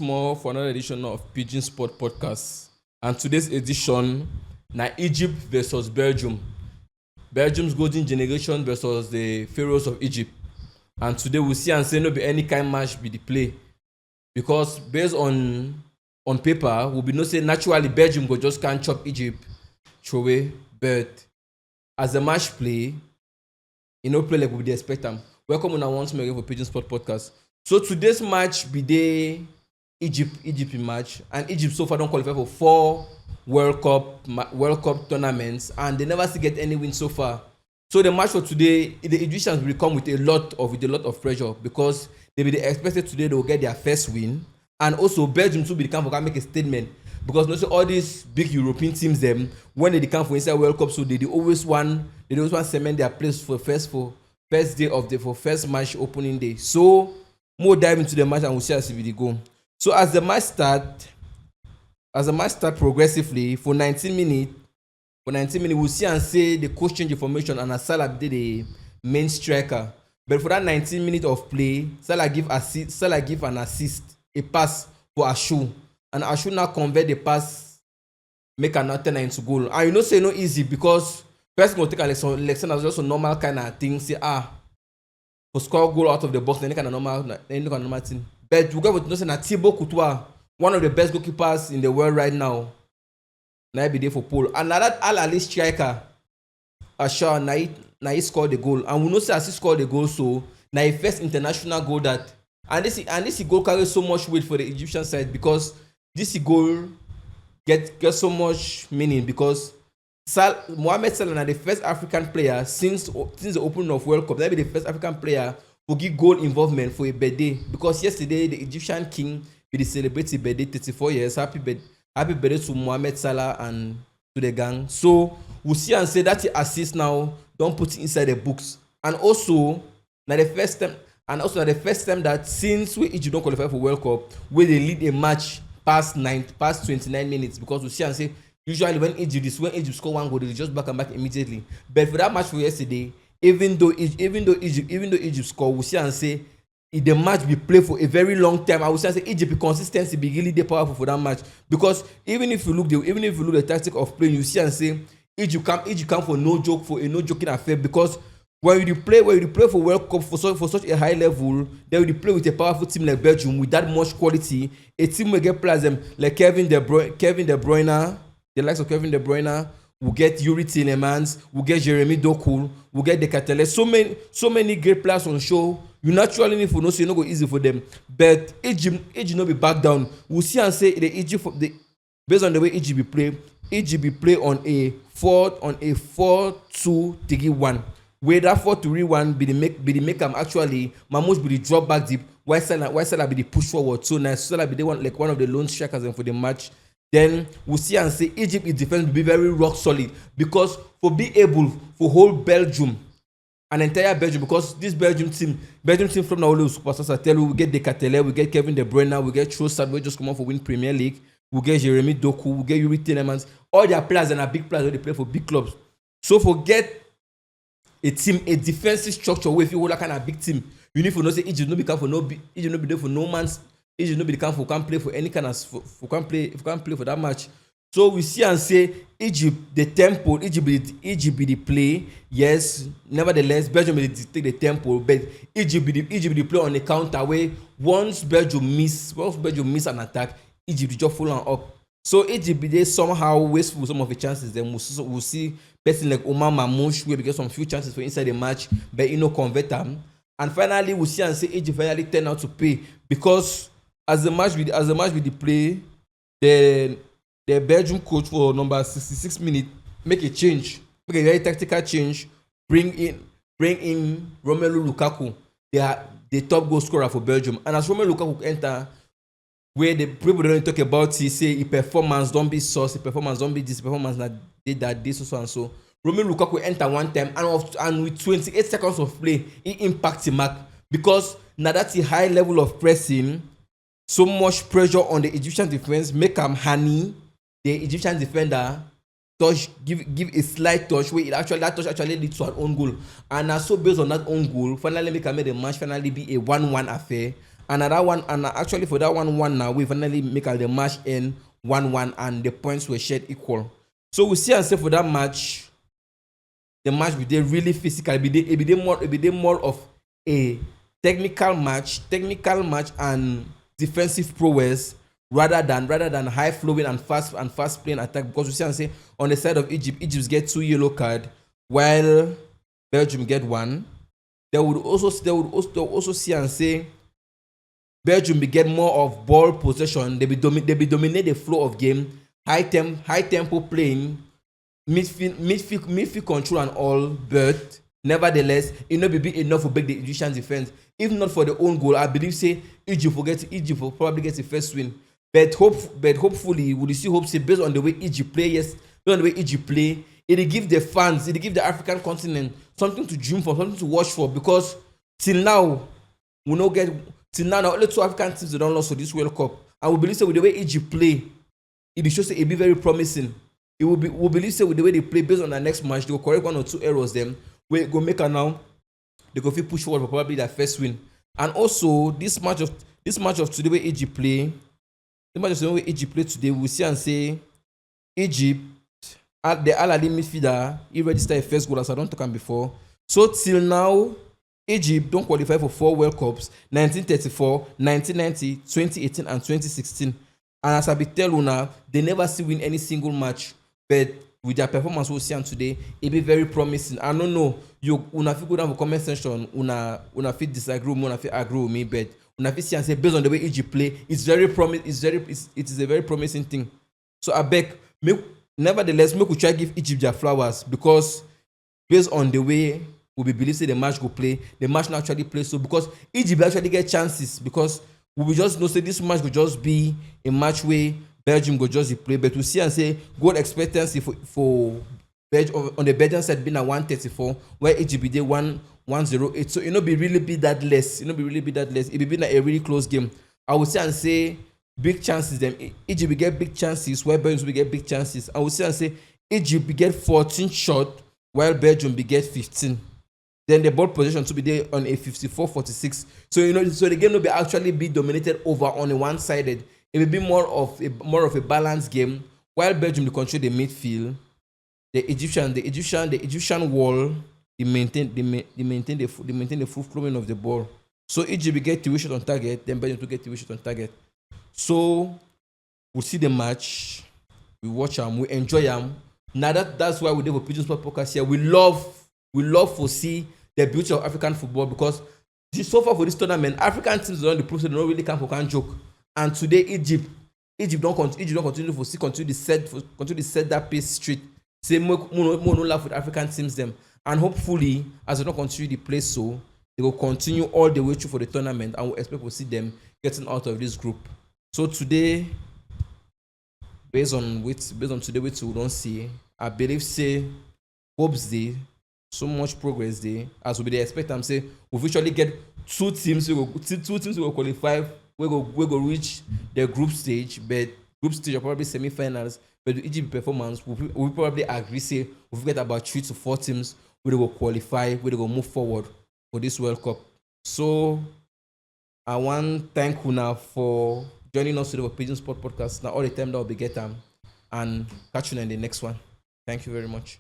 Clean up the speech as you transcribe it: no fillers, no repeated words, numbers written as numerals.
once more for another edition of Pigeon Sport Podcast. And today's edition, na Egypt versus Belgium. Belgium's golden generation versus the pharaohs of Egypt. And today we'll see and say no be any kind match be the play. Because based on paper, we'll be no say naturally Belgium go just can't chop Egypt throw away. But as the match play, play like we dey expect them. Welcome on once more again for Pigeon Sport Podcast. So today's match be the Egypt match, and Egypt so far don't qualify for 4 World Cup tournaments, and they never still get any win so far. So the match for today, the Egyptians will come with a lot of pressure because they be expected today they will get their first win, and also Belgium too be the camp for can make a statement because you know, so all these big European teams them when they come for inside World Cup, so they always want cement their place for first match opening day. So more dive into the match and we'll see how it go. So as the match start progressively for 19 minutes, we'll see and say the coach change the formation and Salah did the main striker. But for that 19 minutes of play, Salah give an assist, a pass for Ashu, and Ashu now convert the pass, make another turn into goal. And you know say no easy because first go take Alexander as just a normal kind of thing. Say for score goal out of the box, then kind of normal thing. But we got with no say na Thibaut Courtois, one of the best goalkeepers in the world right now. Now be there for Paul. And now that Al-Ali striker, Asha, now he scored the goal. And we know say as he scored the goal, so now his first international goal that and this goal carries so much weight for the Egyptian side because this goal get so much meaning because Mohamed Salah is the first African player since the opening of World Cup. That be the first African player who give goal involvement for a birthday because yesterday the Egyptian king will celebrate his birthday 34 years. Happy birthday to Mohamed Salah and to the gang. So we'll see and say that the assist now don't put it inside the books. And also now the first time that since we Egypt don't qualify for World Cup, where they lead a match past 29 minutes because we see and say usually when Egypt score one goal, they just back and back immediately. But for that match for yesterday, even though Egypt score, we see and say if the match be played for a very long time, I would say Egypt consistency be really powerful for that match because even if you look the tactic of playing, you see and say Egypt come for no joking affair because when you play for World Cup for such a high level, then you play with a powerful team like Belgium with that much quality, a team will get players like Kevin De Bruyne, the likes of Kevin De Bruyne, we'll get Yuri Tielemans, we'll get Jeremy Doku, we'll get Decathlon. So many great players on show. You naturally need for no so go easy for them. But Egypt no be back down. We'll see and say based on the way Egypt be play on a 4-2-3-1. Where that 4-3-1 be the make actually Mamouche be the drop back deep. Why Salah be the push forward. So nice. Salah be the one of the lone strikers for the match. Then we'll see and say Egypt's defense will be very rock solid because for be able to hold Belgium, an entire Belgium, because this Belgium team from now superstars. I tell you, we get Decathlon, we get Kevin De Bruyne, we get Trossard, we just come out for win Premier League, we get Jeremy Doku, we get Yuri Tielemans, all their players and are big players, they play for big clubs. So forget a defensive structure where if you hold that kind of big team, you need to know say Egypt no be there for no man's. Egypt no be the camp for can play for any kind of for can play for that match. So we see and say Egypt the tempo, Egypt be the play. Yes, nevertheless Belgium will take the tempo, but Egypt be the play on the counter where once Belgium miss an attack, Egypt just full on up. So Egypt be there somehow wasteful some of the chances. Then we'll see person like Omar Mamouche will get some few chances for inside the match, but convert them. And finally we'll see and say Egypt finally turn out to pay because as the match with the play, the Belgium coach for number 66 minutes make a very tactical change, bring in Romelu Lukaku, the top goal scorer for Belgium. And as Romelu Lukaku enter, where the people don't talk about, he say his performance don't be sauce, his performance don't be this, performance that this so and so. Romelu Lukaku enter one time and with 28 seconds of play, he impact the mark because now that's a high level of pressing. So much pressure on the Egyptian defense make Hani, the Egyptian defender, give a slight touch where that touch actually leads to an own goal. And so based on that own goal, finally make the match finally be a 1-1 affair. And at that one, and actually for that 1-1 now, we finally make the match end 1-1, and the points were shared equal. So we see and say for that match, the match be dey really physical. It be dey more of a technical match and defensive prowess rather than high flowing and fast playing attack, because we see and say on the side of Egypt get 2 yellow card while Belgium get 1. They would also see and say Belgium be get more of ball possession. They be dominate the flow of game, high tempo playing, midfield control and all, but nevertheless, it no be big enough to break the Egyptian defense. If not for the own goal, I believe say Egypt will probably get the first win. But hopefully, we still hope say based on the way Egypt play, it give the fans, it give the African continent something to dream for, something to watch for. Because till now, only 2 African teams they don't lose for this World Cup, and we believe say with the way Egypt play, it shows say it be very promising. We believe say with the way they play, based on the next match, they will correct 1 or 2 errors. Them we go make her now. They go feel push forward for probably their first win. And also this match of today where Egypt play, today, we see and say Egypt at the Al Ahly midfielder, he registered a first goal, as I don't talk about before. So till now, Egypt don't qualify for 4 World Cups: 1934, 1990, 2018, and 2016. And as I be tell una, they never see win any single match. But with their performance we see today, it be very promising. I don't know, una fit go down for comment section, una fit disagree with me, una fit agree with me, but una fit see and say based on the way Egypt play, it is a very promising thing. So I beg, nevertheless, make we try give Egypt their flowers, because based on the way we believe say the match go play, the match not actually play so, because Egypt actually get chances, because we will just know say this match will just be a match where Belgium go just play, but we see and say goal expectancy for Belgium on the Belgian side being at 134, where Egypt be there 108. So it be really be that less. It be like a really close game. I would say and say big chances. Them Egypt will get big chances, while Belgium will get big chances. I would say and say Egypt will get 14 shots, while Belgium will get 15. Then the ball position to be there on a 54-46. So the game will be actually be dominated over on a one-sided. It will be more of a balanced game, while Belgium will control the midfield. The Egyptian wall, they maintain the full flowing of the ball. So Egypt will get 2 shots on target, then Belgium will get 2 shots on target. So we'll see the match, we watch them, we enjoy them. Now that's why we do a Pigeon Sport podcast here. We love to see the beauty of African football, because so far for this tournament, African teams around the process don't really come for can joke. And today Egypt don't continue to set that pace straight. Say more no laugh with African teams them, and hopefully as they don't continue to play so, they will continue all the way through for the tournament, and we expect to see them getting out of this group. So today, based on today which we don't see, I believe say hopes day, so much progress day, as we expect them say we virtually get 2 teams who will qualify, we go reach the group stage, but group stage are probably semi-finals. But the Egypt performance, we probably agree say we get about 3 to 4 teams where they will qualify, where they will move forward for this World Cup. So I want to thank Una for joining us today for Pigeon Sport Podcast. Now all the time that will be get them, and catch you in the next one. Thank you very much.